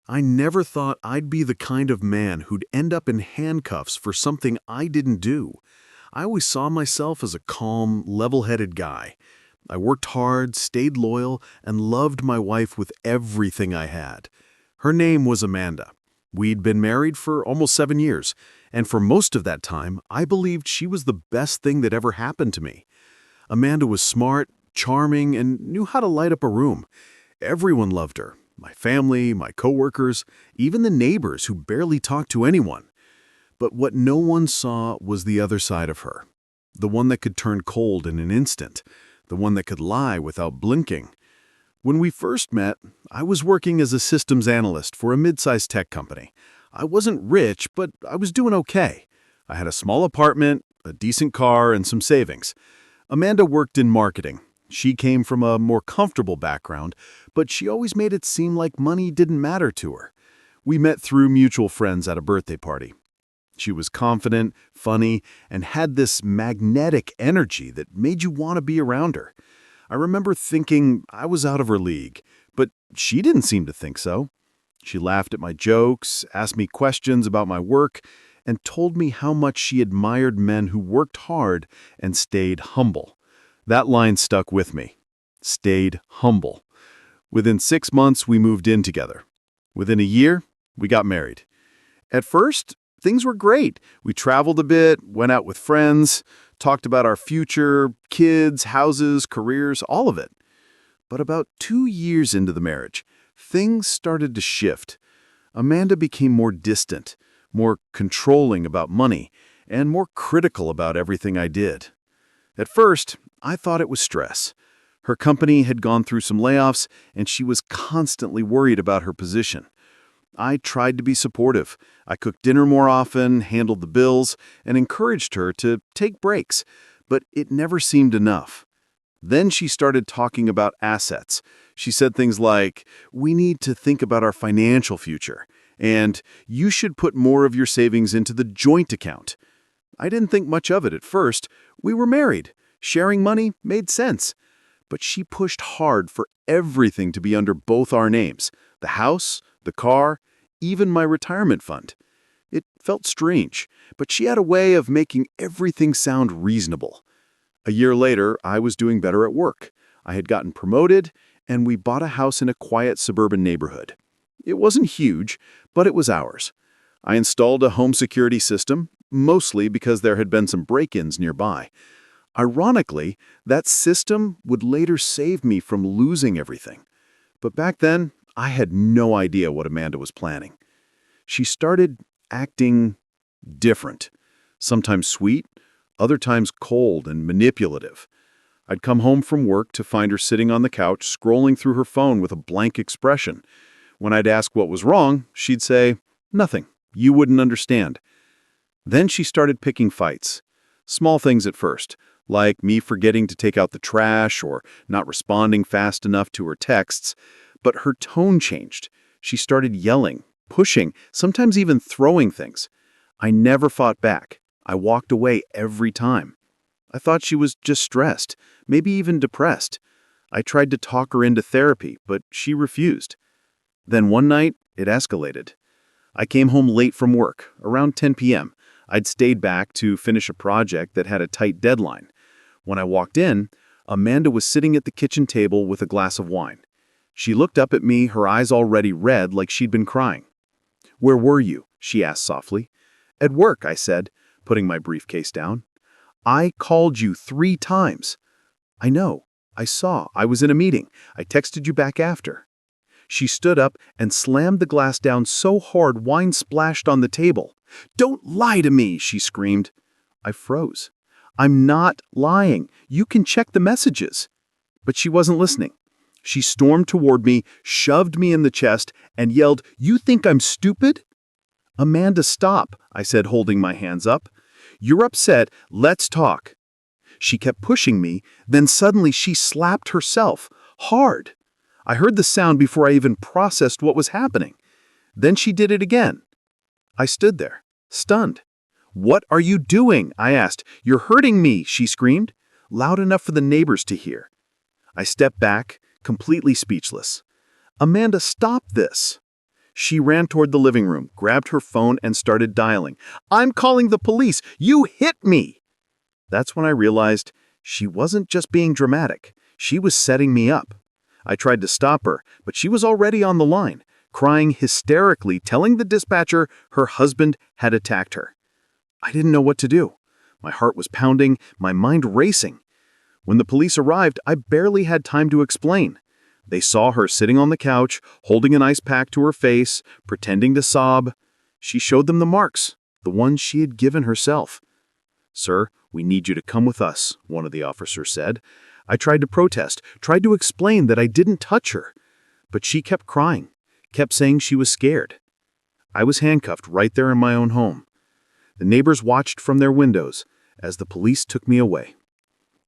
I never thought I'd be the kind of man who'd end up in handcuffs for something I didn't do. I always saw myself as a calm, level-headed guy. I worked hard, stayed loyal, and loved my wife with everything I had. Her name was Amanda. We'd been married for almost 7 years, and for most of that time, I believed she was the best thing that ever happened to me. Amanda was smart, charming, and knew how to light up a room. Everyone loved her. My family, my coworkers, even the neighbors who barely talked to anyone. But what no one saw was the other side of her. The one that could turn cold in an instant. The one that could lie without blinking. When we first met, I was working as a systems analyst for a mid-sized tech company. I wasn't rich, but I was doing okay. I had a small apartment, a decent car, and some savings. Amanda worked in marketing. She came from a more comfortable background, but she always made it seem like money didn't matter to her. We met through mutual friends at a birthday party. She was confident, funny, and had this magnetic energy that made you want to be around her. I remember thinking I was out of her league, but she didn't seem to think so. She laughed at my jokes, asked me questions about my work, and told me how much she admired men who worked hard and stayed humble. That line stuck with me. Stayed humble. Within 6 months, we moved in together. Within a year, we got married. At first, things were great. We traveled a bit, went out with friends, talked about our future, kids, houses, careers, all of it. But about 2 years into the marriage, things started to shift. Amanda became more distant, more controlling about money, and more critical about everything I did. At first, I thought it was stress. Her company had gone through some layoffs, and she was constantly worried about her position. I tried to be supportive. I cooked dinner more often, handled the bills, and encouraged her to take breaks, but it never seemed enough. Then she started talking about assets. She said things like, "We need to think about our financial future," and "You should put more of your savings into the joint account." I didn't think much of it at first. We were married. Sharing money made sense. But she pushed hard for everything to be under both our names, the house, the car, even my retirement fund. It felt strange, but she had a way of making everything sound reasonable. A year later, I was doing better at work. I had gotten promoted, and we bought a house in a quiet suburban neighborhood. It wasn't huge, but it was ours. I installed a home security system, mostly because there had been some break-ins nearby. Ironically, that system would later save me from losing everything. But back then, I had no idea what Amanda was planning. She started acting different, sometimes sweet, other times cold and manipulative. I'd come home from work to find her sitting on the couch, scrolling through her phone with a blank expression. When I'd ask what was wrong, she'd say, "Nothing. You wouldn't understand." Then she started picking fights. Small things at first, like me forgetting to take out the trash or not responding fast enough to her texts. But her tone changed. She started yelling, pushing, sometimes even throwing things. I never fought back. I walked away every time. I thought she was just stressed, maybe even depressed. I tried to talk her into therapy, but she refused. Then one night, it escalated. I came home late from work, around 10 p.m. I'd stayed back to finish a project that had a tight deadline. When I walked in, Amanda was sitting at the kitchen table with a glass of wine. She looked up at me, her eyes already red like she'd been crying. "Where were you?" she asked softly. "At work," I said, putting my briefcase down. "I called you 3 times." "I know. I saw. I was in a meeting. I texted you back after." She stood up and slammed the glass down so hard wine splashed on the table. "Don't lie to me," she screamed. I froze. "I'm not lying. You can check the messages." But she wasn't listening. She stormed toward me, shoved me in the chest, and yelled, "You think I'm stupid?" "Amanda, stop," I said, holding my hands up. "You're upset. Let's talk." She kept pushing me, then suddenly she slapped herself, hard. I heard the sound before I even processed what was happening. Then she did it again. I stood there, stunned. "What are you doing?" I asked. "You're hurting me," she screamed, loud enough for the neighbors to hear. I stepped back, completely speechless. "Amanda, stop this." She ran toward the living room, grabbed her phone, and started dialing. "I'm calling the police! You hit me!" That's when I realized she wasn't just being dramatic. She was setting me up. I tried to stop her, but she was already on the line, crying hysterically, telling the dispatcher her husband had attacked her. I didn't know what to do. My heart was pounding, my mind racing. When the police arrived, I barely had time to explain. They saw her sitting on the couch, holding an ice pack to her face, pretending to sob. She showed them the marks, the ones she had given herself. "Sir, we need you to come with us," one of the officers said. I tried to protest, tried to explain that I didn't touch her. But she kept crying, kept saying she was scared. I was handcuffed right there in my own home. The neighbors watched from their windows as the police took me away.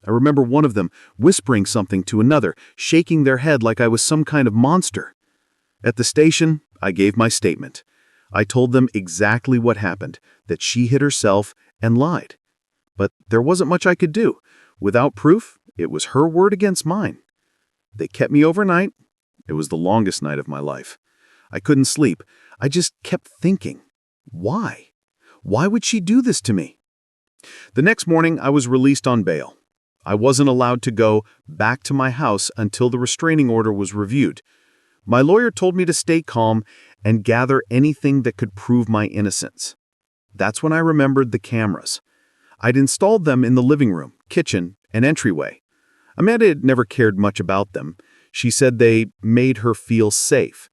I remember one of them whispering something to another, shaking their head like I was some kind of monster. At the station, I gave my statement. I told them exactly what happened, that she hit herself and lied. But there wasn't much I could do. Without proof, it was her word against mine. They kept me overnight. It was the longest night of my life. I couldn't sleep. I just kept thinking, why? Why would she do this to me? The next morning, I was released on bail. I wasn't allowed to go back to my house until the restraining order was reviewed. My lawyer told me to stay calm and gather anything that could prove my innocence. That's when I remembered the cameras. I'd installed them in the living room, kitchen, and entryway. Amanda had never cared much about them. She said they made her feel safe.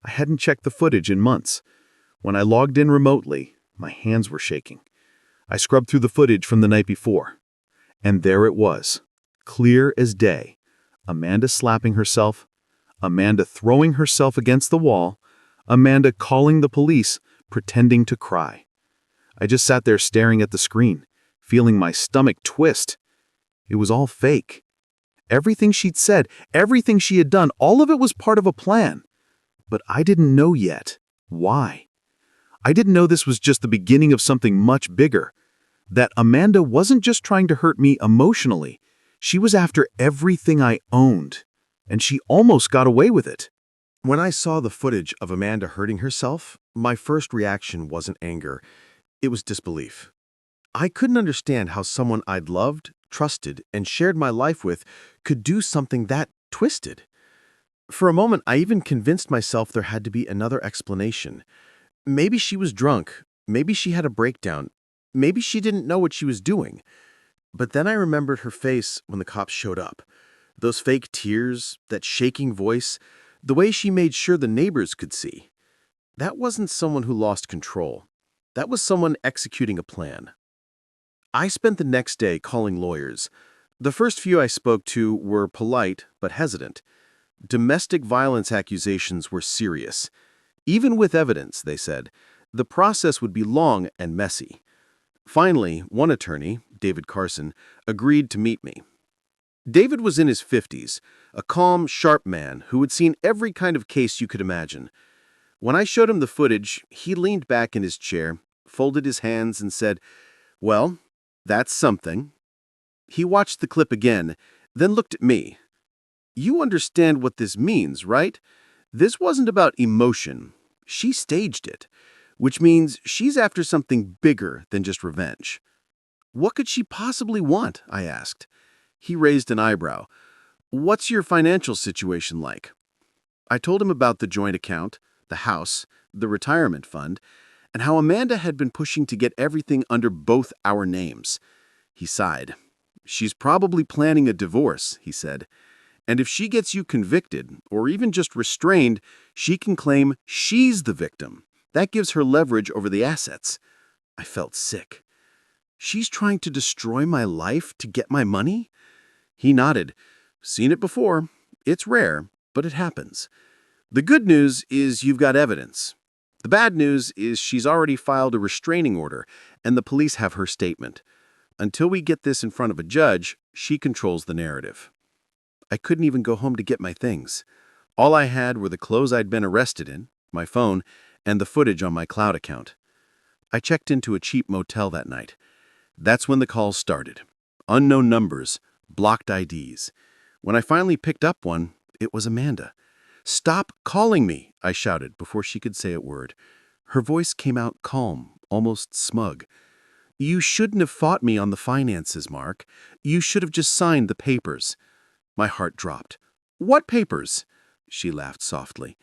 I hadn't checked the footage in months. When I logged in remotely, my hands were shaking. I scrubbed through the footage from the night before. And there it was, clear as day. Amanda slapping herself, Amanda throwing herself against the wall, Amanda calling the police, pretending to cry. I just sat there staring at the screen, feeling my stomach twist. It was all fake. Everything she'd said, everything she had done, all of it was part of a plan. But I didn't know yet why. I didn't know this was just the beginning of something much bigger. That Amanda wasn't just trying to hurt me emotionally. She was after everything I owned. And she almost got away with it. When I saw the footage of Amanda hurting herself, my first reaction wasn't anger. It was disbelief. I couldn't understand how someone I'd loved, trusted, and shared my life with could do something that twisted. For a moment, I even convinced myself there had to be another explanation. Maybe she was drunk. Maybe she had a breakdown. Maybe she didn't know what she was doing. But then I remembered her face when the cops showed up. Those fake tears, that shaking voice, the way she made sure the neighbors could see. That wasn't someone who lost control. That was someone executing a plan. I spent the next day calling lawyers. The first few I spoke to were polite but hesitant. Domestic violence accusations were serious. Even with evidence, they said, the process would be long and messy. Finally, one attorney, David Carson, agreed to meet me. David was in his 50s, a calm, sharp man who had seen every kind of case you could imagine. When I showed him the footage, he leaned back in his chair, folded his hands, and said, "Well, that's something." He watched the clip again, then looked at me. "You understand what this means, right? This wasn't about emotion. She staged it, which means she's after something bigger than just revenge." "What could she possibly want?" I asked. He raised an eyebrow. "What's your financial situation like?" I told him about the joint account, the house, the retirement fund, and how Amanda had been pushing to get everything under both our names. He sighed. "She's probably planning a divorce," he said. "And if she gets you convicted, or even just restrained, she can claim she's the victim. That gives her leverage over the assets." I felt sick. "She's trying to destroy my life to get my money?" He nodded. "Seen it before. It's rare, but it happens. The good news is you've got evidence. The bad news is she's already filed a restraining order, and the police have her statement. Until we get this in front of a judge, she controls the narrative." I couldn't even go home to get my things. All I had were the clothes I'd been arrested in, my phone, and the footage on my cloud account. I checked into a cheap motel that night. That's when the calls started. Unknown numbers, blocked IDs. When I finally picked up one, it was Amanda. "Stop calling me," I shouted before she could say a word. Her voice came out calm, almost smug. "You shouldn't have fought me on the finances, Mark. You should have just signed the papers." My heart dropped. "What papers?" She laughed softly.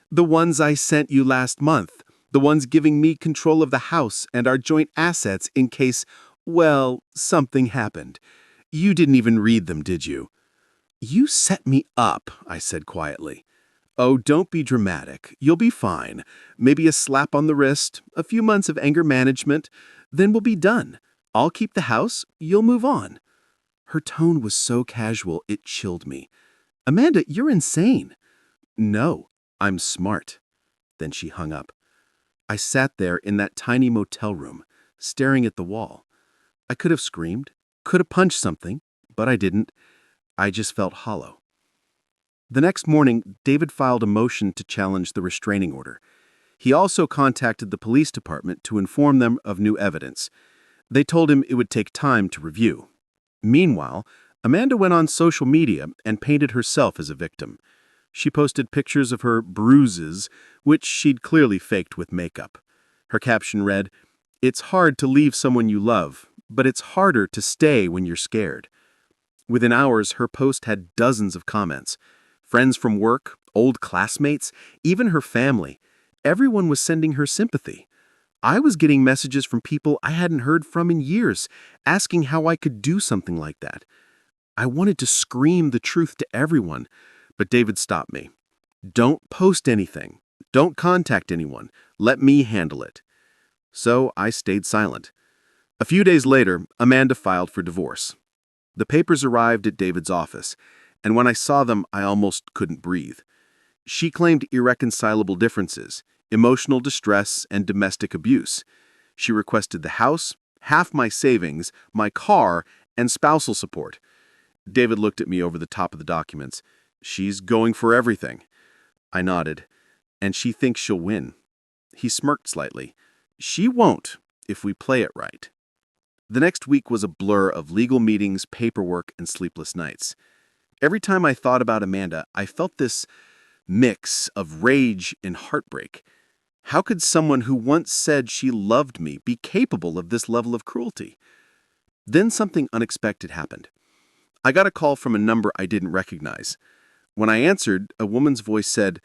"The ones I sent you last month. The ones giving me control of the house and our joint assets in case, well, something happened. You didn't even read them, did you?" "You set me up," I said quietly. "Oh, don't be dramatic. You'll be fine. Maybe a slap on the wrist, a few months of anger management, then we'll be done. I'll keep the house, you'll move on." Her tone was so casual it chilled me. "Amanda, you're insane." "No, I'm smart." Then she hung up. I sat there in that tiny motel room, staring at the wall. I could have screamed, could have punched something, but I didn't. I just felt hollow. The next morning, David filed a motion to challenge the restraining order. He also contacted the police department to inform them of new evidence. They told him it would take time to review. Meanwhile, Amanda went on social media and painted herself as a victim. She posted pictures of her bruises, which she'd clearly faked with makeup. Her caption read, "It's hard to leave someone you love, but it's harder to stay when you're scared." Within hours, her post had dozens of comments. Friends from work, old classmates, even her family. Everyone was sending her sympathy. I was getting messages from people I hadn't heard from in years, asking how I could do something like that. I wanted to scream the truth to everyone, but David stopped me. "Don't post anything. Don't contact anyone. Let me handle it." So I stayed silent. A few days later, Amanda filed for divorce. The papers arrived at David's office, and when I saw them, I almost couldn't breathe. She claimed irreconcilable differences, emotional distress, and domestic abuse. She requested the house, half my savings, my car, and spousal support. David looked at me over the top of the documents. "She's going for everything." I nodded. "And she thinks she'll win." He smirked slightly. "She won't, if we play it right." The next week was a blur of legal meetings, paperwork, and sleepless nights. Every time I thought about Amanda, I felt this mix of rage and heartbreak. How could someone who once said she loved me be capable of this level of cruelty? Then something unexpected happened. I got a call from a number I didn't recognize. When I answered, a woman's voice said,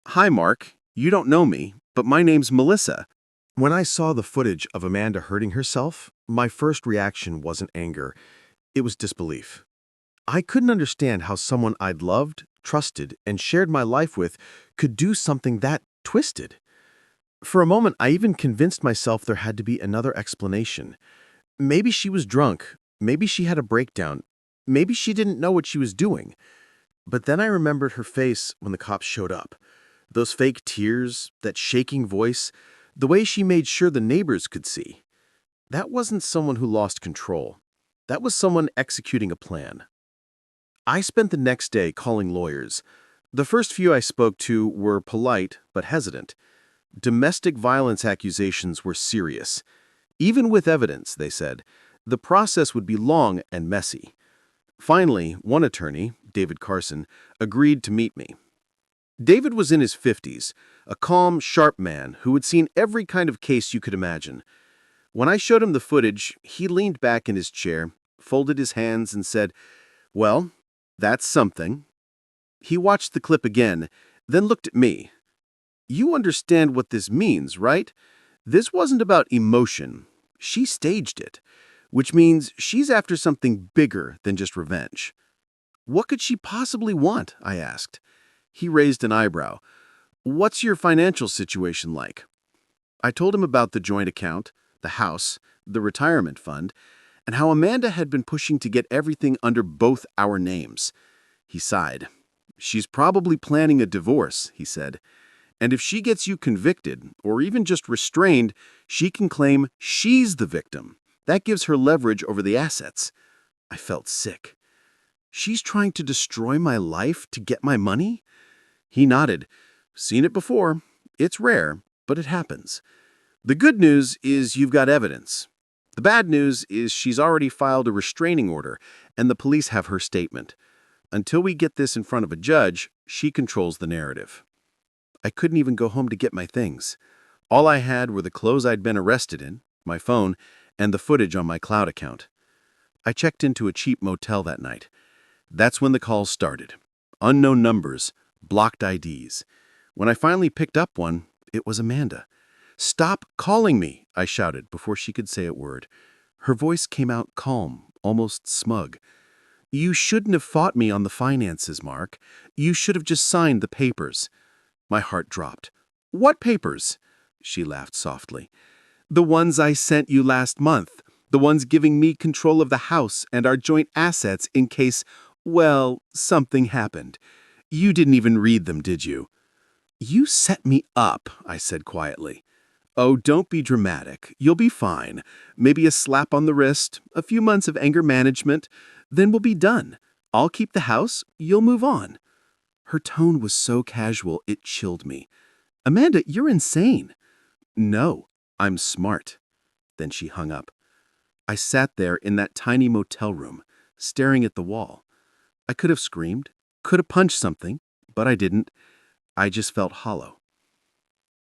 "Hi, Mark. You don't know me, but my name's Melissa." When I saw the footage of Amanda hurting herself, my first reaction wasn't anger. It was disbelief. I couldn't understand how someone I'd loved, trusted, and shared my life with could do something that twisted. For a moment, I even convinced myself there had to be another explanation. Maybe she was drunk. Maybe she had a breakdown. Maybe she didn't know what she was doing. But then I remembered her face when the cops showed up. Those fake tears, that shaking voice, the way she made sure the neighbors could see. That wasn't someone who lost control. That was someone executing a plan. I spent the next day calling lawyers. The first few I spoke to were polite but hesitant. Domestic violence accusations were serious. Even with evidence, they said, the process would be long and messy. Finally, one attorney, David Carson, agreed to meet me. David was in his 50s, a calm, sharp man who had seen every kind of case you could imagine. When I showed him the footage, he leaned back in his chair, folded his hands, and said, "Well, that's something." He watched the clip again, then looked at me. "You understand what this means, right? This wasn't about emotion. She staged it, which means she's after something bigger than just revenge." "What could she possibly want?" I asked. He raised an eyebrow. "What's your financial situation like?" I told him about the joint account, the house, the retirement fund, and how Amanda had been pushing to get everything under both our names. He sighed. "She's probably planning a divorce," he said. "And if she gets you convicted, or even just restrained, she can claim she's the victim. That gives her leverage over the assets." I felt sick. "She's trying to destroy my life to get my money?" He nodded. "Seen it before. It's rare, but it happens. The good news is you've got evidence. The bad news is she's already filed a restraining order, and the police have her statement. until we get this in front of a judge, she controls the narrative. I couldn't even go home to get my things. All I had were the clothes I'd been arrested in, my phone, and the footage on my cloud account. I checked into a cheap motel that night. That's when the calls started. Unknown numbers, blocked IDs. When I finally picked up one, it was Amanda. "Stop calling me," I shouted before she could say a word. Her voice came out calm, almost smug. "You shouldn't have fought me on the finances, Mark. You should have just signed the papers." My heart dropped. "What papers?" She laughed softly. "The ones I sent you last month. The ones giving me control of the house and our joint assets in case, well, something happened. You didn't even read them, did you?" "You set me up," I said quietly. "Oh, don't be dramatic. You'll be fine. Maybe a slap on the wrist, a few months of anger management, then we'll be done. I'll keep the house, you'll move on." Her tone was so casual, it chilled me. "Amanda, you're insane." "No, I'm smart." Then she hung up. I sat there in that tiny motel room, staring at the wall. I could have screamed, could have punched something, but I didn't. I just felt hollow.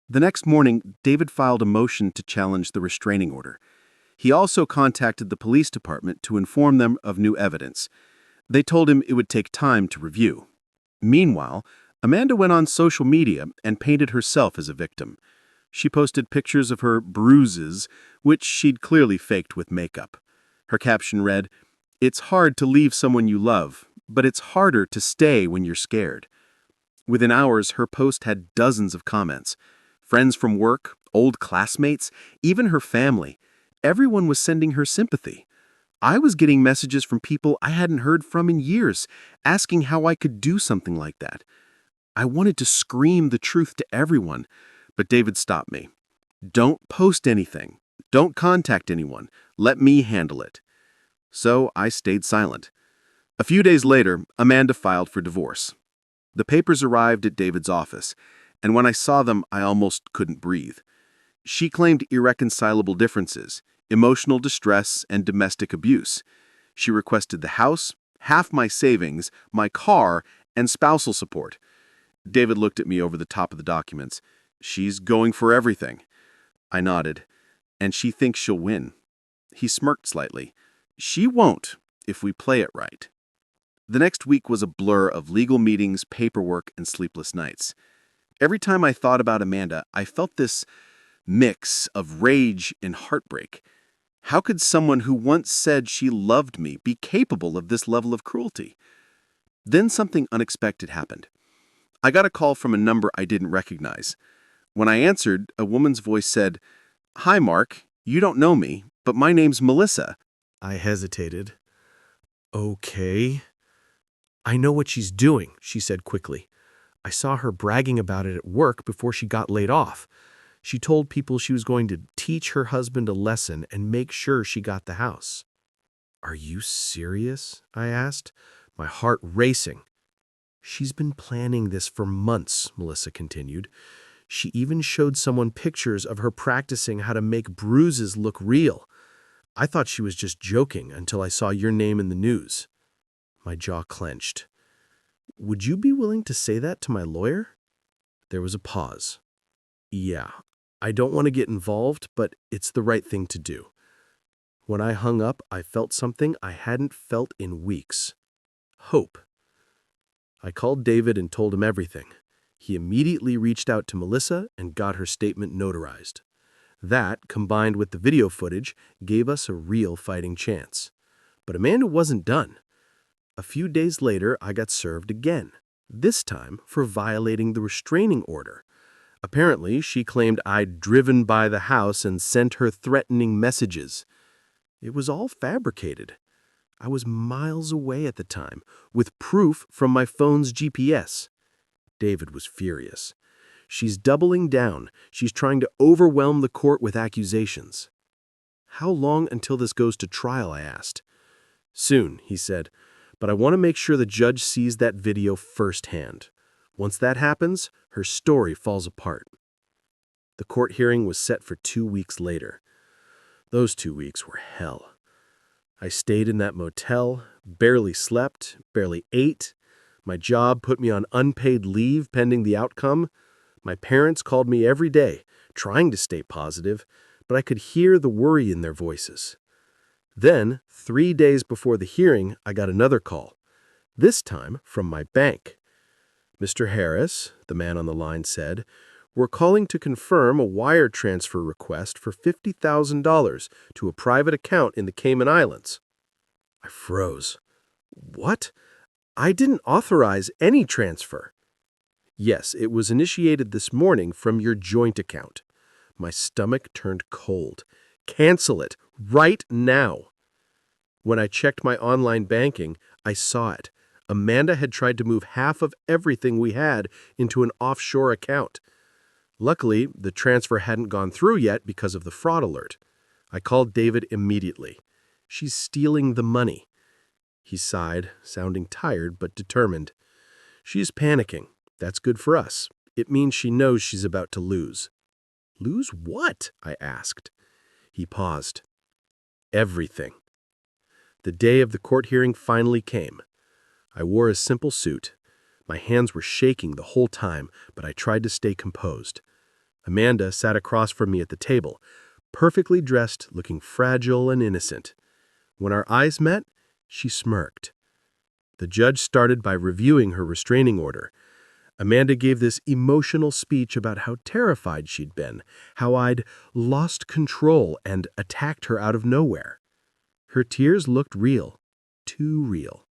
The next morning, David filed a motion to challenge the restraining order. He also contacted the police department to inform them of new evidence. They told him it would take time to review. Meanwhile, Amanda went on social media and painted herself as a victim. She posted pictures of her bruises, which she'd clearly faked with makeup. Her caption read, "It's hard to leave someone you love, but it's harder to stay when you're scared." Within hours, her post had dozens of comments. Friends from work, old classmates, even her family. Everyone was sending her sympathy. I was getting messages from people I hadn't heard from in years, asking how I could do something like that. I wanted to scream the truth to everyone, but David stopped me. "Don't post anything. Don't contact anyone. Let me handle it." So I stayed silent. A few days later, Amanda filed for divorce. The papers arrived at David's office, and when I saw them, I almost couldn't breathe. She claimed irreconcilable differences, emotional distress, and domestic abuse. She requested the house, half my savings, my car, and spousal support. David looked at me over the top of the documents. "She's going for everything." I nodded. "And she thinks she'll win." He smirked slightly. "She won't, if we play it right." The next week was a blur of legal meetings, paperwork, and sleepless nights. Every time I thought about Amanda, I felt this mix of rage and heartbreak. How could someone who once said she loved me be capable of this level of cruelty? Then something unexpected happened. I got a call from a number I didn't recognize. When I answered, a woman's voice said, "Hi, Mark. You don't know me, but my name's Melissa." I hesitated. "Okay. I know what she's doing," she said quickly. "I saw her bragging about it at work before she got laid off. She told people she was going to teach her husband a lesson and make sure she got the house." "Are you serious?" I asked, my heart racing. "She's been planning this for months," Melissa continued. "She even showed someone pictures of her practicing how to make bruises look real. I thought she was just joking until I saw your name in the news." My jaw clenched. "Would you be willing to say that to my lawyer?" There was a pause. "Yeah, I don't want to get involved, but it's the right thing to do." When I hung up, I felt something I hadn't felt in weeks. Hope. I called David and told him everything. He immediately reached out to Melissa and got her statement notarized. That, combined with the video footage, gave us a real fighting chance. But Amanda wasn't done. A few days later, I got served again, this time for violating the restraining order. Apparently, she claimed I'd driven by the house and sent her threatening messages. It was all fabricated. I was miles away at the time, with proof from my phone's GPS. David was furious. "She's doubling down. She's trying to overwhelm the court with accusations." "How long until this goes to trial?" I asked. "Soon," he said, "but I want to make sure the judge sees that video firsthand. Once that happens, her story falls apart." The court hearing was set for 2 weeks later. Those 2 weeks were hell. I stayed in that motel, barely slept, barely ate, My job put me on unpaid leave pending the outcome. My parents called me every day, trying to stay positive, but I could hear the worry in their voices. Then, 3 days before the hearing, I got another call, this time from my bank. "Mr. Harris," the man on the line said, "we're calling to confirm a wire transfer request for $50,000 to a private account in the Cayman Islands." I froze. "What? I didn't authorize any transfer." "Yes, it was initiated this morning from your joint account." My stomach turned cold. "Cancel it, right now." When I checked my online banking, I saw it. Amanda had tried to move half of everything we had into an offshore account. Luckily, the transfer hadn't gone through yet because of the fraud alert. I called David immediately. "She's stealing the money." He sighed, sounding tired but determined. "She's panicking. That's good for us. It means she knows she's about to lose." "Lose what?" I asked. He paused. "Everything." The day of the court hearing finally came. I wore a simple suit. My hands were shaking the whole time, but I tried to stay composed. Amanda sat across from me at the table, perfectly dressed, looking fragile and innocent. When our eyes met, she smirked. The judge started by reviewing her restraining order. Amanda gave this emotional speech about how terrified she'd been, how I'd lost control and attacked her out of nowhere. Her tears looked real, too real.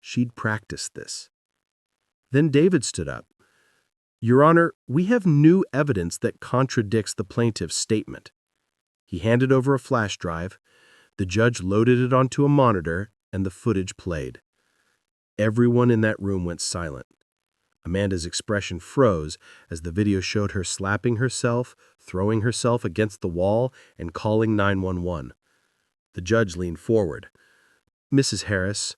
She'd practiced this. Then David stood up. "Your Honor, we have new evidence that contradicts the plaintiff's statement." He handed over a flash drive. The judge loaded it onto a monitor, and the footage played. Everyone in that room went silent. Amanda's expression froze as the video showed her slapping herself, throwing herself against the wall, and calling 911. The judge leaned forward. "Mrs. Harris,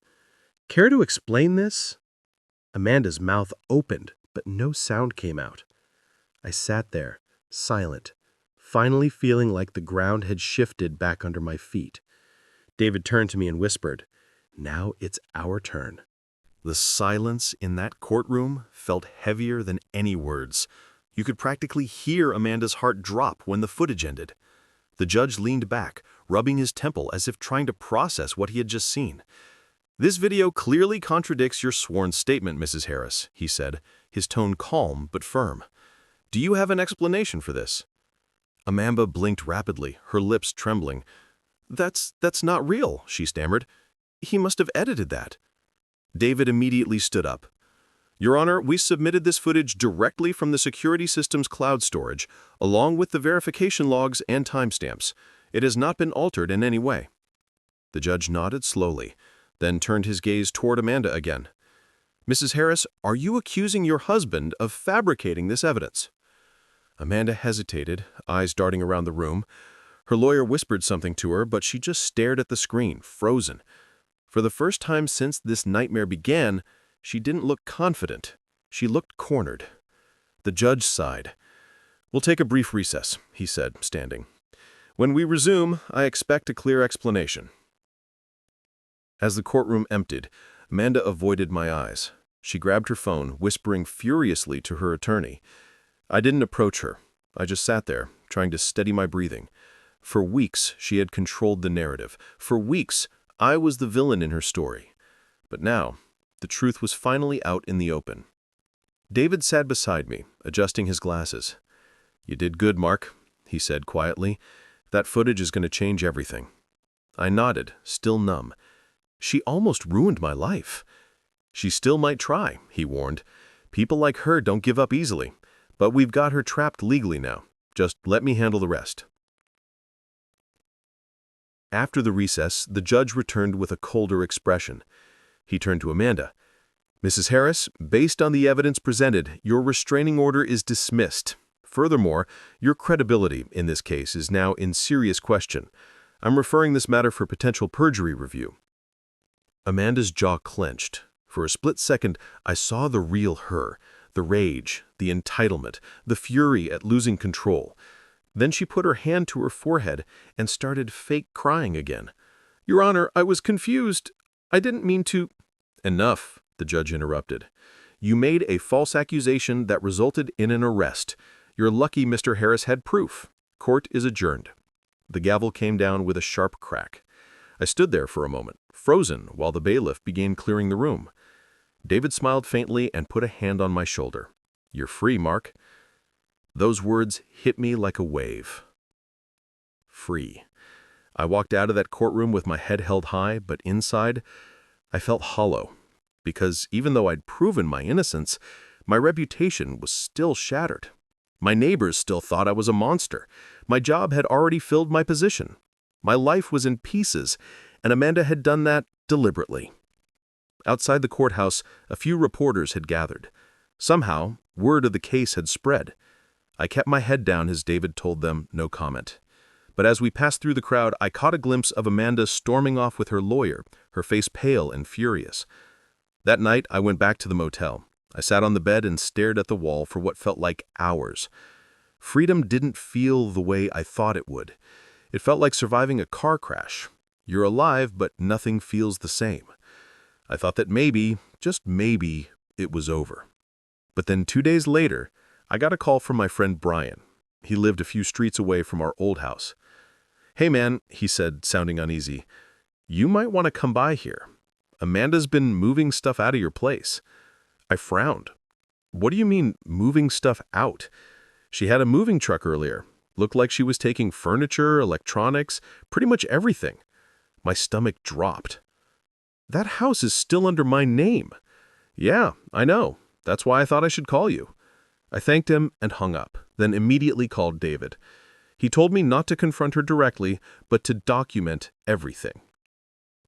care to explain this?" Amanda's mouth opened, but no sound came out. I sat there, silent, finally feeling like the ground had shifted back under my feet. David turned to me and whispered, "Now it's our turn." The silence in that courtroom felt heavier than any words. You could practically hear Amanda's heart drop when the footage ended. The judge leaned back, rubbing his temple as if trying to process what he had just seen. "This video clearly contradicts your sworn statement, Mrs. Harris," he said, his tone calm but firm. "Do you have an explanation for this?" Amanda blinked rapidly, her lips trembling. That's not real," she stammered. "He must have edited that." David immediately stood up. "Your Honor, we submitted this footage directly from the security system's cloud storage, along with the verification logs and timestamps. It has not been altered in any way." The judge nodded slowly, then turned his gaze toward Amanda again. "Mrs. Harris, are you accusing your husband of fabricating this evidence?" Amanda hesitated, eyes darting around the room. Her lawyer whispered something to her, but she just stared at the screen, frozen. For the first time since this nightmare began, she didn't look confident. She looked cornered. The judge sighed. "We'll take a brief recess," he said, standing. "When we resume, I expect a clear explanation." As the courtroom emptied, Amanda avoided my eyes. She grabbed her phone, whispering furiously to her attorney. I didn't approach her. I just sat there, trying to steady my breathing. For weeks, she had controlled the narrative. For weeks, I was the villain in her story. But now, the truth was finally out in the open. David sat beside me, adjusting his glasses. "You did good, Mark," he said quietly. "That footage is going to change everything." I nodded, still numb. She almost ruined my life. "She still might try," he warned. "People like her don't give up easily. But we've got her trapped legally now. Just let me handle the rest." After the recess, the judge returned with a colder expression. He turned to Amanda. "Mrs. Harris, based on the evidence presented, your restraining order is dismissed. Furthermore, your credibility in this case is now in serious question. I'm referring this matter for potential perjury review." Amanda's jaw clenched. For a split second, I saw the real her, the rage, the entitlement, the fury at losing control. Then she put her hand to her forehead and started fake crying again. "Your Honor, I was confused. I didn't mean to—" "Enough," the judge interrupted. "You made a false accusation that resulted in an arrest. You're lucky Mr. Harris had proof. Court is adjourned." The gavel came down with a sharp crack. I stood there for a moment, frozen, while the bailiff began clearing the room. David smiled faintly and put a hand on my shoulder. "You're free, Mark." Those words hit me like a wave. Free. I walked out of that courtroom with my head held high, but inside, I felt hollow. Because even though I'd proven my innocence, my reputation was still shattered. My neighbors still thought I was a monster. My job had already filled my position. My life was in pieces, and Amanda had done that deliberately. Outside the courthouse, a few reporters had gathered. Somehow, word of the case had spread. I kept my head down as David told them no comment. But as we passed through the crowd, I caught a glimpse of Amanda storming off with her lawyer, her face pale and furious. That night, I went back to the motel. I sat on the bed and stared at the wall for what felt like hours. Freedom didn't feel the way I thought it would. It felt like surviving a car crash. You're alive, but nothing feels the same. I thought that maybe, just maybe, it was over. But then 2 days later, I got a call from my friend Brian. He lived a few streets away from our old house. "Hey man," he said, sounding uneasy, "you might want to come by here. Amanda's been moving stuff out of your place." I frowned. "What do you mean, moving stuff out?" "She had a moving truck earlier. Looked like she was taking furniture, electronics, pretty much everything." My stomach dropped. "That house is still under my name." "Yeah, I know. That's why I thought I should call you." I thanked him and hung up, then immediately called David. He told me not to confront her directly, but to document everything.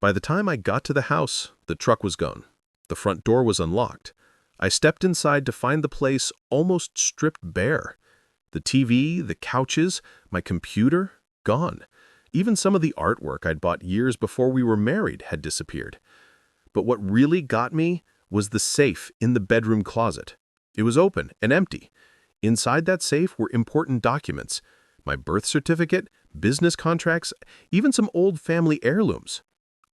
By the time I got to the house, the truck was gone. The front door was unlocked. I stepped inside to find the place almost stripped bare. The TV, the couches, my computer, gone. Even some of the artwork I'd bought years before we were married had disappeared. But what really got me was the safe in the bedroom closet. It was open and empty. Inside that safe were important documents, my birth certificate, business contracts, even some old family heirlooms.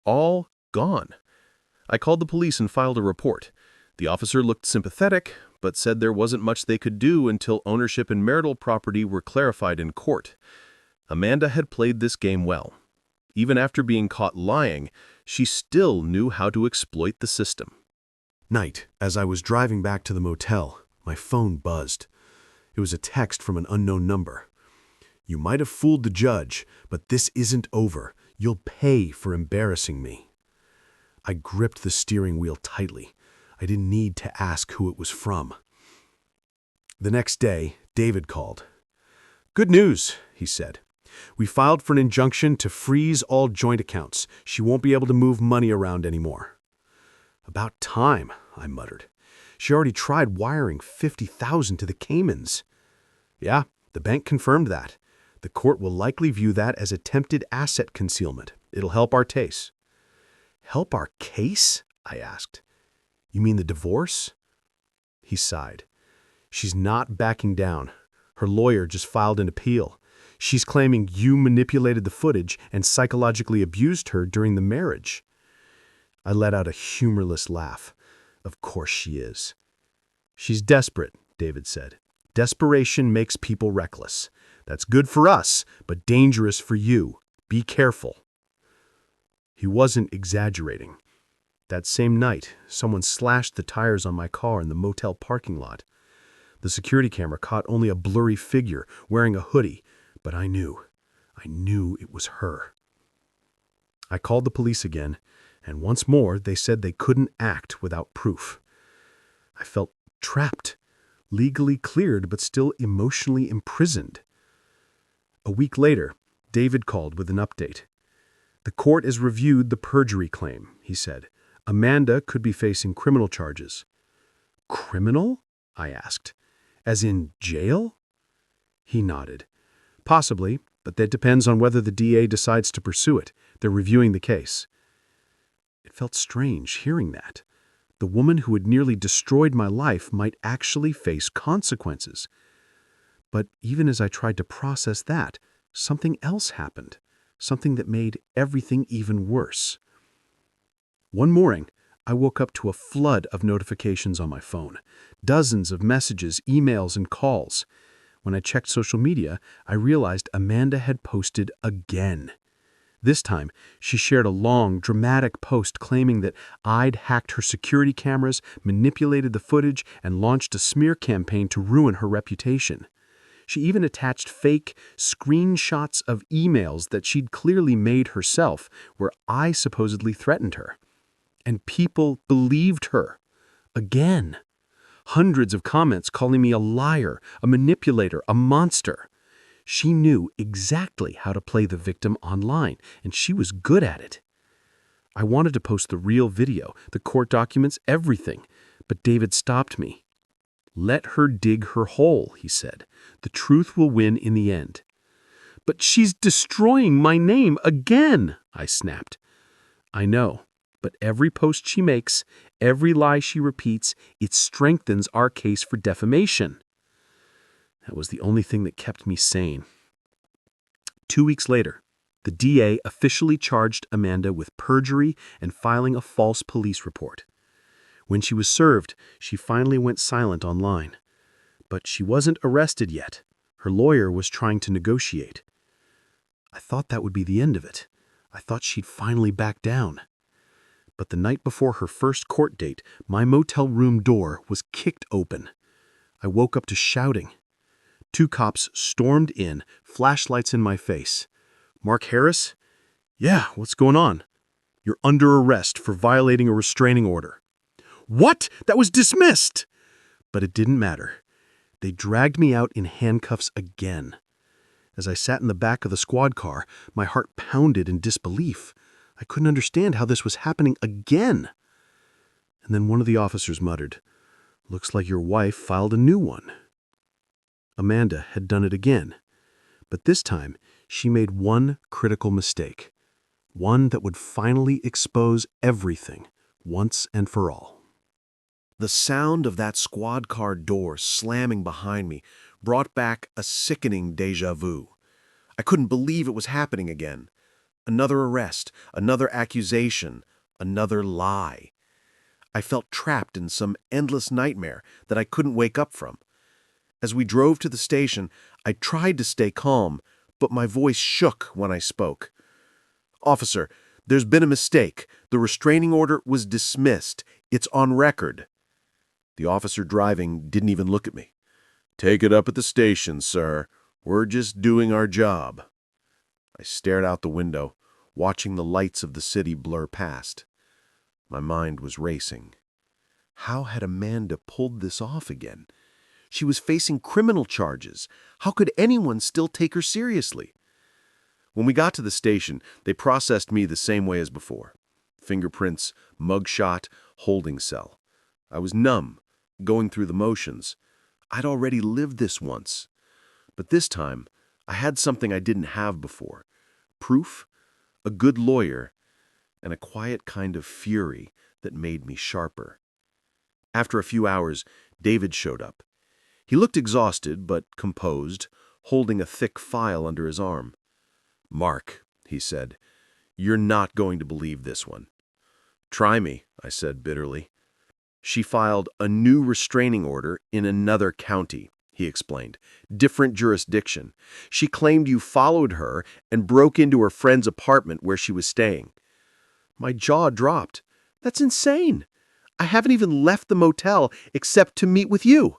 All gone. I called the police and filed a report. The officer looked sympathetic, but said there wasn't much they could do until ownership and marital property were clarified in court. Amanda had played this game well. Even after being caught lying, she still knew how to exploit the system. Night, as I was driving back to the motel, my phone buzzed. It was a text from an unknown number. "You might have fooled the judge, but this isn't over. You'll pay for embarrassing me." I gripped the steering wheel tightly. I didn't need to ask who it was from. The next day, David called. "Good news," he said. "We filed for an injunction to freeze all joint accounts. She won't be able to move money around anymore." "About time," I muttered. "She already tried wiring $50,000 to the Caymans." "Yeah, the bank confirmed that. The court will likely view that as attempted asset concealment. It'll help our case." "Help our case?" I asked. "You mean the divorce?" He sighed. "She's not backing down. Her lawyer just filed an appeal. She's claiming you manipulated the footage and psychologically abused her during the marriage." I let out a humorless laugh. "Of course she is." "She's desperate," David said. "Desperation makes people reckless. That's good for us, but dangerous for you. Be careful." He wasn't exaggerating. That same night, someone slashed the tires on my car in the motel parking lot. The security camera caught only a blurry figure wearing a hoodie, but I knew it was her. I called the police again, and once more they said they couldn't act without proof. I felt trapped, legally cleared but still emotionally imprisoned. A week later, David called with an update. "The court has reviewed the perjury claim," he said. "Amanda could be facing criminal charges." "Criminal?" I asked. "As in jail?" He nodded. "Possibly, but that depends on whether the DA decides to pursue it. They're reviewing the case." It felt strange hearing that. The woman who had nearly destroyed my life might actually face consequences. But even as I tried to process that, something else happened, something that made everything even worse. One morning, I woke up to a flood of notifications on my phone. Dozens of messages, emails, and calls. When I checked social media, I realized Amanda had posted again. This time, she shared a long, dramatic post claiming that I'd hacked her security cameras, manipulated the footage, and launched a smear campaign to ruin her reputation. She even attached fake screenshots of emails that she'd clearly made herself, where I supposedly threatened her. And people believed her. Again. Hundreds of comments calling me a liar, a manipulator, a monster. She knew exactly how to play the victim online, and she was good at it. I wanted to post the real video, the court documents, everything, but David stopped me. "Let her dig her hole," he said. "The truth will win in the end." "But she's destroying my name again," I snapped. "I know, but every post she makes, every lie she repeats, it strengthens our case for defamation." That was the only thing that kept me sane. 2 weeks later, the DA officially charged Amanda with perjury and filing a false police report. When she was served, she finally went silent online. But she wasn't arrested yet. Her lawyer was trying to negotiate. I thought that would be the end of it. I thought she'd finally back down. But the night before her first court date, my motel room door was kicked open. I woke up to shouting. 2 cops stormed in, flashlights in my face. "Mark Harris?" "Yeah, what's going on?" "You're under arrest for violating a restraining order." "What? That was dismissed!" But it didn't matter. They dragged me out in handcuffs again. As I sat in the back of the squad car, my heart pounded in disbelief. I couldn't understand how this was happening again. And then one of the officers muttered, "Looks like your wife filed a new one." Amanda had done it again. But this time, she made one critical mistake. One that would finally expose everything, once and for all. The sound of that squad car door slamming behind me brought back a sickening déjà vu. I couldn't believe it was happening again. Another arrest, another accusation, another lie. I felt trapped in some endless nightmare that I couldn't wake up from. As we drove to the station, I tried to stay calm, but my voice shook when I spoke. "Officer, there's been a mistake. The restraining order was dismissed. It's on record." The officer driving didn't even look at me. "Take it up at the station, sir. We're just doing our job." I stared out the window, watching the lights of the city blur past. My mind was racing. How had Amanda pulled this off again? She was facing criminal charges. How could anyone still take her seriously? When we got to the station, they processed me the same way as before. Fingerprints, mugshot, holding cell. I was numb, going through the motions. I'd already lived this once. But this time, I had something I didn't have before. Proof, a good lawyer, and a quiet kind of fury that made me sharper. After a few hours, David showed up. He looked exhausted but composed, holding a thick file under his arm. "Mark," he said, "you're not going to believe this one." "Try me," I said bitterly. "She filed a new restraining order in another county," he explained. "Different jurisdiction. She claimed you followed her and broke into her friend's apartment where she was staying." My jaw dropped. "That's insane. I haven't even left the motel except to meet with you."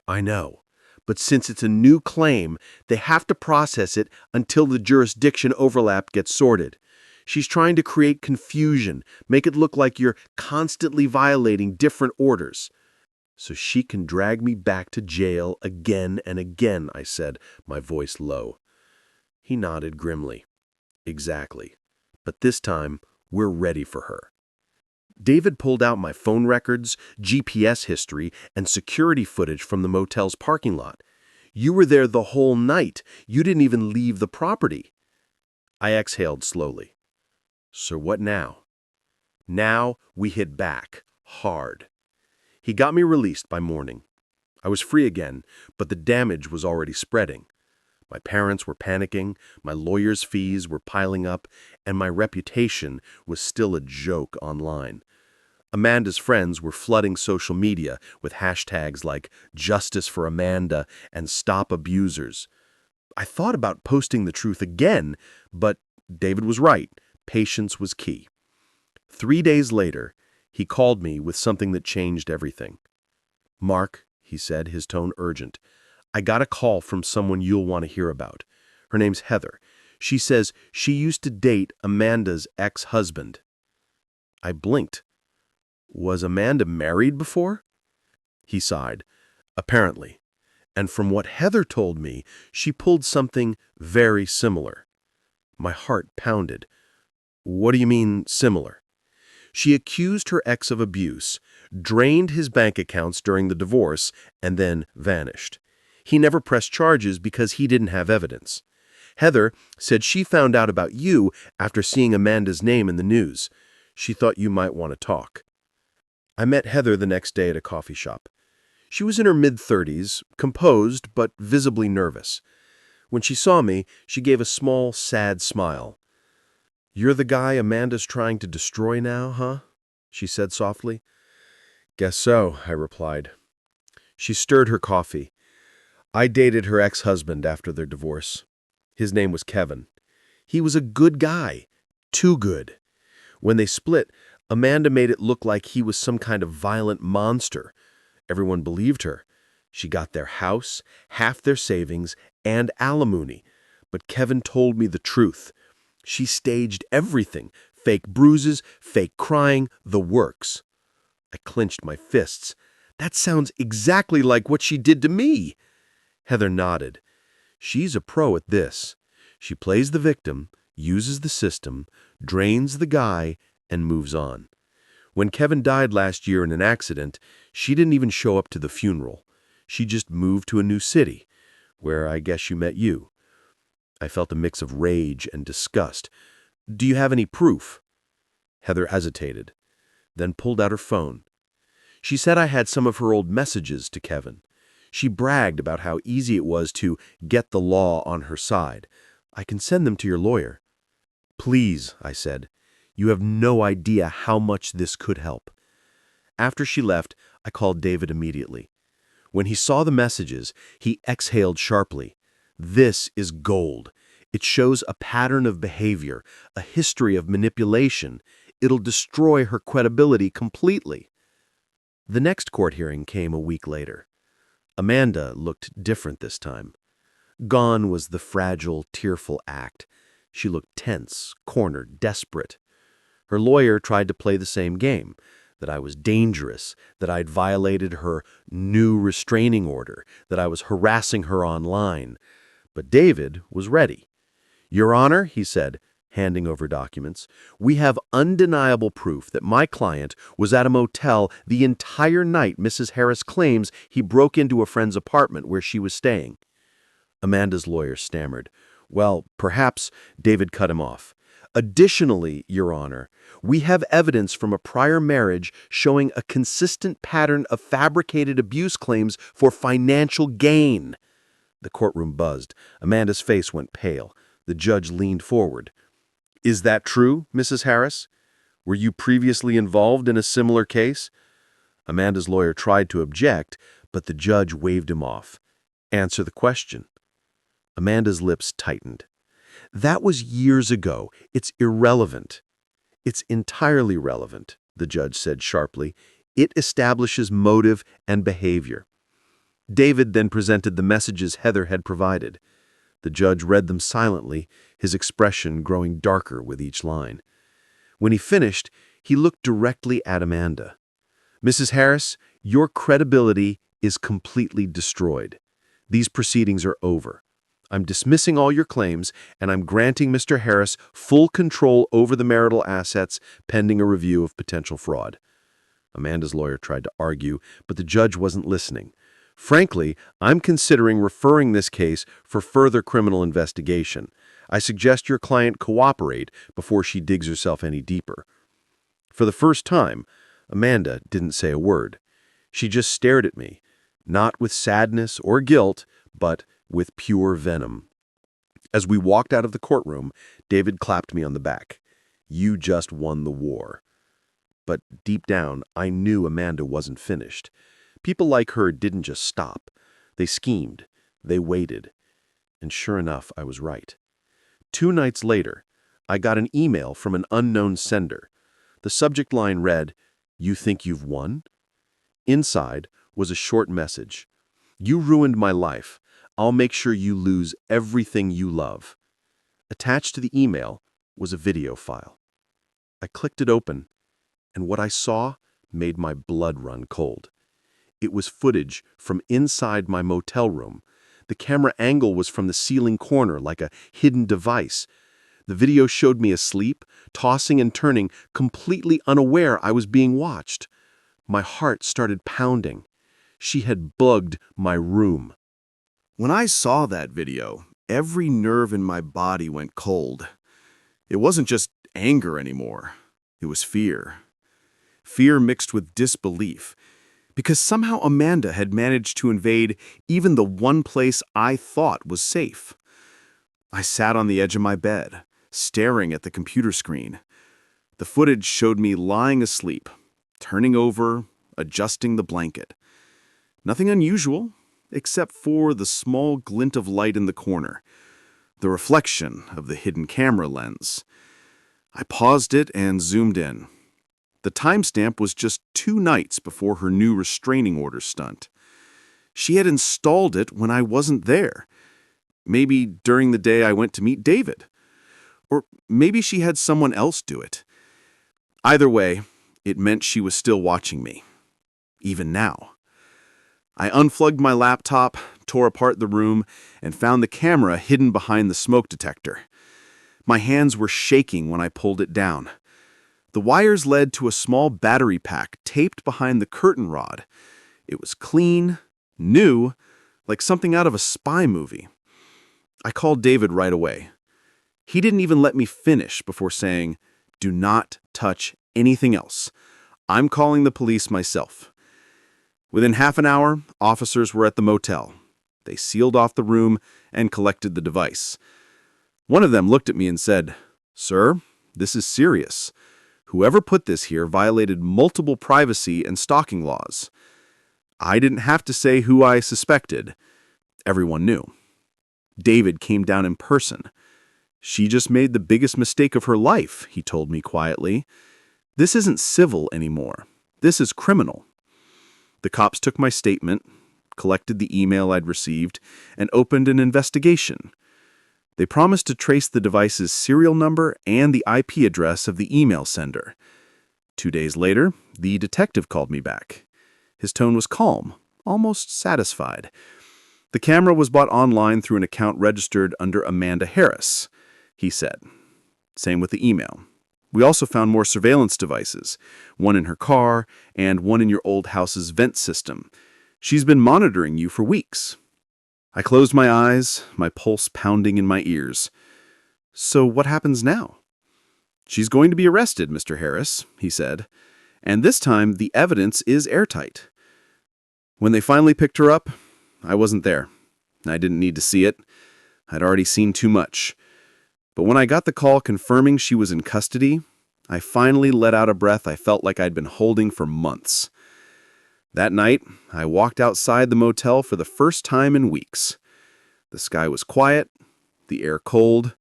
"I know, but since it's a new claim, they have to process it until the jurisdiction overlap gets sorted. She's trying to create confusion, make it look like you're constantly violating different orders. So she can drag me back to jail again and again," I said, my voice low. He nodded grimly. "Exactly. But this time, we're ready for her." David pulled out my phone records, GPS history, and security footage from the motel's parking lot. "You were there the whole night. You didn't even leave the property." I exhaled slowly. "So what now?" Now we hit back, hard. He got me released by morning. I was free again, but the damage was already spreading. My parents were panicking, my lawyer's fees were piling up, and my reputation was still a joke online. Amanda's friends were flooding social media with hashtags like Justice for Amanda and Stop Abusers. I thought about posting the truth again, but David was right. Patience was key. 3 days later, he called me with something that changed everything. "Mark," he said, his tone urgent, "I got a call from someone you'll want to hear about. Her name's Heather. She says she used to date Amanda's ex-husband." I blinked. Was Amanda married before? He sighed. Apparently. And from what Heather told me, she pulled something very similar. My heart pounded. What do you mean, similar? She accused her ex of abuse, drained his bank accounts during the divorce, and then vanished. He never pressed charges because he didn't have evidence. Heather said she found out about you after seeing Amanda's name in the news. She thought you might want to talk. I met Heather the next day at a coffee shop. She was in her mid-30s, composed but visibly nervous. When she saw me, she gave a small, sad smile. "You're the guy Amanda's trying to destroy now, huh?" she said softly. "Guess so," I replied. She stirred her coffee. "I dated her ex-husband after their divorce. His name was Kevin. He was a good guy. Too good. When they split, Amanda made it look like he was some kind of violent monster. Everyone believed her. She got their house, half their savings, and alimony. But Kevin told me the truth. She staged everything. Fake bruises, fake crying, the works." I clenched my fists. "That sounds exactly like what she did to me." Heather nodded. "She's a pro at this. She plays the victim, uses the system, drains the guy, and moves on. When Kevin died last year in an accident, she didn't even show up to the funeral. She just moved to a new city, where I guess you met you." I felt a mix of rage and disgust. "Do you have any proof?" Heather hesitated, then pulled out her phone. She said I had some of her old messages to Kevin. She bragged about how easy it was to get the law on her side. "I can send them to your lawyer." "Please," I said. "You have no idea how much this could help." After she left, I called David immediately. When he saw the messages, he exhaled sharply. "This is gold. It shows a pattern of behavior, a history of manipulation. It'll destroy her credibility completely." The next court hearing came a week later. Amanda looked different this time. Gone was the fragile, tearful act. She looked tense, cornered, desperate. Her lawyer tried to play the same game, that I was dangerous, that I'd violated her new restraining order, that I was harassing her online. But David was ready. "Your Honor," he said, handing over documents, "we have undeniable proof that my client was at a motel the entire night Mrs. Harris claims he broke into a friend's apartment where she was staying." Amanda's lawyer stammered. "Well, perhaps," David cut him off. "Additionally, Your Honor, we have evidence from a prior marriage showing a consistent pattern of fabricated abuse claims for financial gain." The courtroom buzzed. Amanda's face went pale. The judge leaned forward. "Is that true, Mrs. Harris? Were you previously involved in a similar case?" Amanda's lawyer tried to object, but the judge waved him off. "Answer the question." Amanda's lips tightened. "That was years ago. It's irrelevant." "It's entirely relevant," the judge said sharply. "It establishes motive and behavior." David then presented the messages Heather had provided. The judge read them silently, his expression growing darker with each line. When he finished, he looked directly at Amanda. "Mrs. Harris, your credibility is completely destroyed. These proceedings are over. I'm dismissing all your claims, and I'm granting Mr. Harris full control over the marital assets pending a review of potential fraud." Amanda's lawyer tried to argue, but the judge wasn't listening. "Frankly, I'm considering referring this case for further criminal investigation. I suggest your client cooperate before she digs herself any deeper." For the first time, Amanda didn't say a word. She just stared at me, not with sadness or guilt, but with pure venom. As we walked out of the courtroom, David clapped me on the back. "You just won the war." But deep down, I knew Amanda wasn't finished. People like her didn't just stop. They schemed. They waited. And sure enough, I was right. 2 nights later, I got an email from an unknown sender. The subject line read, "You think you've won?" Inside was a short message. "You ruined my life. I'll make sure you lose everything you love." Attached to the email was a video file. I clicked it open, and what I saw made my blood run cold. It was footage from inside my motel room. The camera angle was from the ceiling corner like a hidden device. The video showed me asleep, tossing and turning, completely unaware I was being watched. My heart started pounding. She had bugged my room. When I saw that video, every nerve in my body went cold. It wasn't just anger anymore. It was fear. Fear mixed with disbelief. Because somehow Amanda had managed to invade even the one place I thought was safe. I sat on the edge of my bed, staring at the computer screen. The footage showed me lying asleep, turning over, adjusting the blanket. Nothing unusual, except for the small glint of light in the corner, the reflection of the hidden camera lens. I paused it and zoomed in. The timestamp was just 2 nights before her new restraining order stunt. She had installed it when I wasn't there. Maybe during the day I went to meet David. Or maybe she had someone else do it. Either way, it meant she was still watching me. Even now. I unplugged my laptop, tore apart the room, and found the camera hidden behind the smoke detector. My hands were shaking when I pulled it down. The wires led to a small battery pack taped behind the curtain rod. It was clean, new, like something out of a spy movie. I called David right away. He didn't even let me finish before saying, "Do not touch anything else. I'm calling the police myself." Within half an hour, officers were at the motel. They sealed off the room and collected the device. One of them looked at me and said, "Sir, this is serious. Whoever put this here violated multiple privacy and stalking laws." I didn't have to say who I suspected. Everyone knew. David came down in person. "She just made the biggest mistake of her life," he told me quietly. "This isn't civil anymore. This is criminal." The cops took my statement, collected the email I'd received, and opened an investigation. They promised to trace the device's serial number and the IP address of the email sender. 2 days later, the detective called me back. His tone was calm, almost satisfied. The camera was bought online through an account registered under Amanda Harris, he said. Same with the email. We also found more surveillance devices, one in her car and one in your old house's vent system. She's been monitoring you for weeks. I closed my eyes, my pulse pounding in my ears. "So what happens now?" "She's going to be arrested, Mr. Harris," he said. "And this time the evidence is airtight." When they finally picked her up, I wasn't there. I didn't need to see it. I'd already seen too much. But when I got the call confirming she was in custody, I finally let out a breath I felt like I'd been holding for months. That night, I walked outside the motel for the first time in weeks. The sky was quiet, the air cold.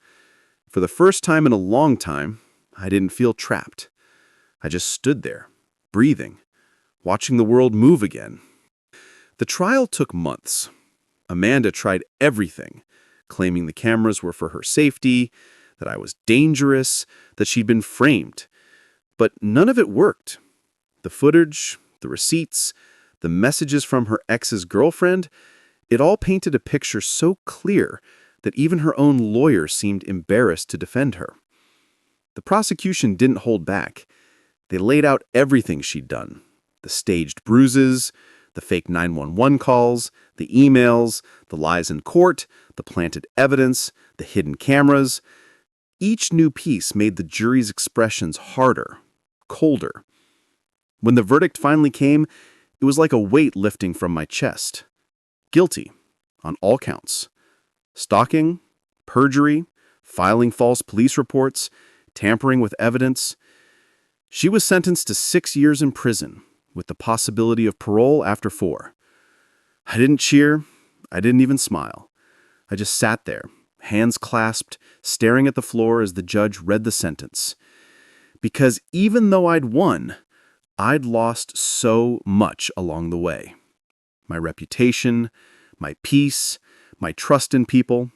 For the first time in a long time, I didn't feel trapped. I just stood there, breathing, watching the world move again. The trial took months. Amanda tried everything, claiming the cameras were for her safety, that I was dangerous, that she'd been framed. But none of it worked. The footage, the receipts, the messages from her ex's girlfriend, it all painted a picture so clear that even her own lawyer seemed embarrassed to defend her. The prosecution didn't hold back. They laid out everything she'd done. The staged bruises, the fake 911 calls, the emails, the lies in court, the planted evidence, the hidden cameras. Each new piece made the jury's expressions harder, colder. When the verdict finally came, it was like a weight lifting from my chest. Guilty, on all counts. Stalking, perjury, filing false police reports, tampering with evidence. She was sentenced to 6 years in prison, with the possibility of parole after 4. I didn't cheer. I didn't even smile. I just sat there, hands clasped, staring at the floor as the judge read the sentence. Because even though I'd won, I'd lost so much along the way. My reputation, my peace, my trust in people.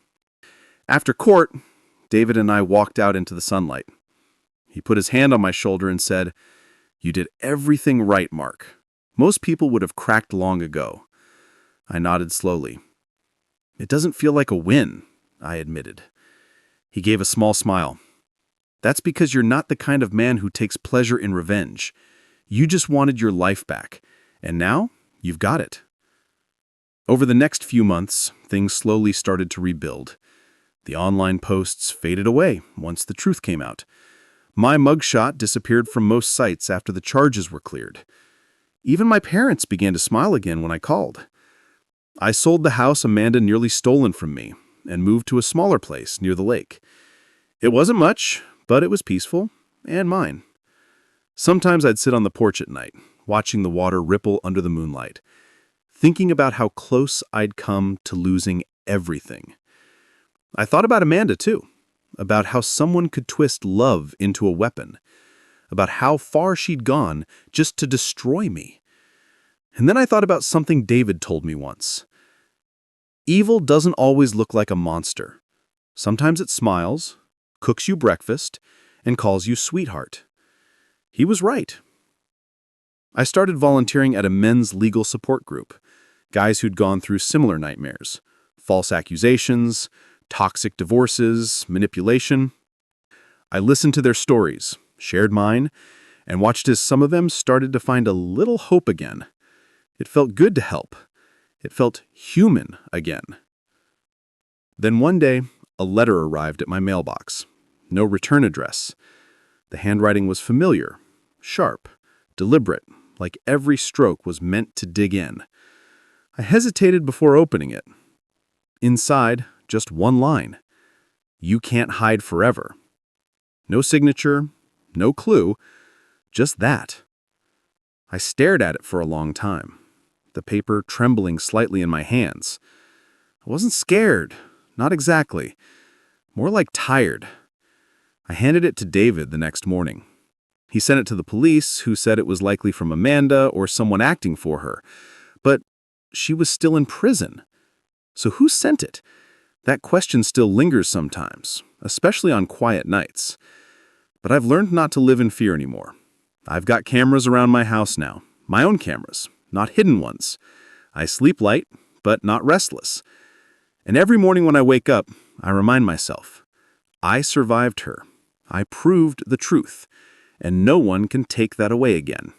After court, David and I walked out into the sunlight. He put his hand on my shoulder and said, "You did everything right, Mark. Most people would have cracked long ago." I nodded slowly. "It doesn't feel like a win," I admitted. He gave a small smile. "That's because you're not the kind of man who takes pleasure in revenge. You just wanted your life back, and now you've got it." Over the next few months, things slowly started to rebuild. The online posts faded away once the truth came out. My mugshot disappeared from most sites after the charges were cleared. Even my parents began to smile again when I called. I sold the house Amanda nearly stolen from me and moved to a smaller place near the lake. It wasn't much, but it was peaceful and mine. Sometimes I'd sit on the porch at night, watching the water ripple under the moonlight, thinking about how close I'd come to losing everything. I thought about Amanda, too, about how someone could twist love into a weapon, about how far she'd gone just to destroy me. And then I thought about something David told me once. Evil doesn't always look like a monster. Sometimes it smiles, cooks you breakfast, and calls you sweetheart. He was right. I started volunteering at a men's legal support group, guys who'd gone through similar nightmares, false accusations, toxic divorces, manipulation. I listened to their stories, shared mine, and watched as some of them started to find a little hope again. It felt good to help. It felt human again. Then one day, a letter arrived at my mailbox. No return address. The handwriting was familiar, sharp, deliberate, like every stroke was meant to dig in. I hesitated before opening it. Inside, just one line. "You can't hide forever." No signature, no clue, just that. I stared at it for a long time, the paper trembling slightly in my hands. I wasn't scared, not exactly. More like tired. I handed it to David the next morning. He sent it to the police, who said it was likely from Amanda or someone acting for her. But she was still in prison. So who sent it? That question still lingers sometimes, especially on quiet nights. But I've learned not to live in fear anymore. I've got cameras around my house now, my own cameras, not hidden ones. I sleep light, but not restless. And every morning when I wake up, I remind myself, I survived her. I proved the truth, and no one can take that away again.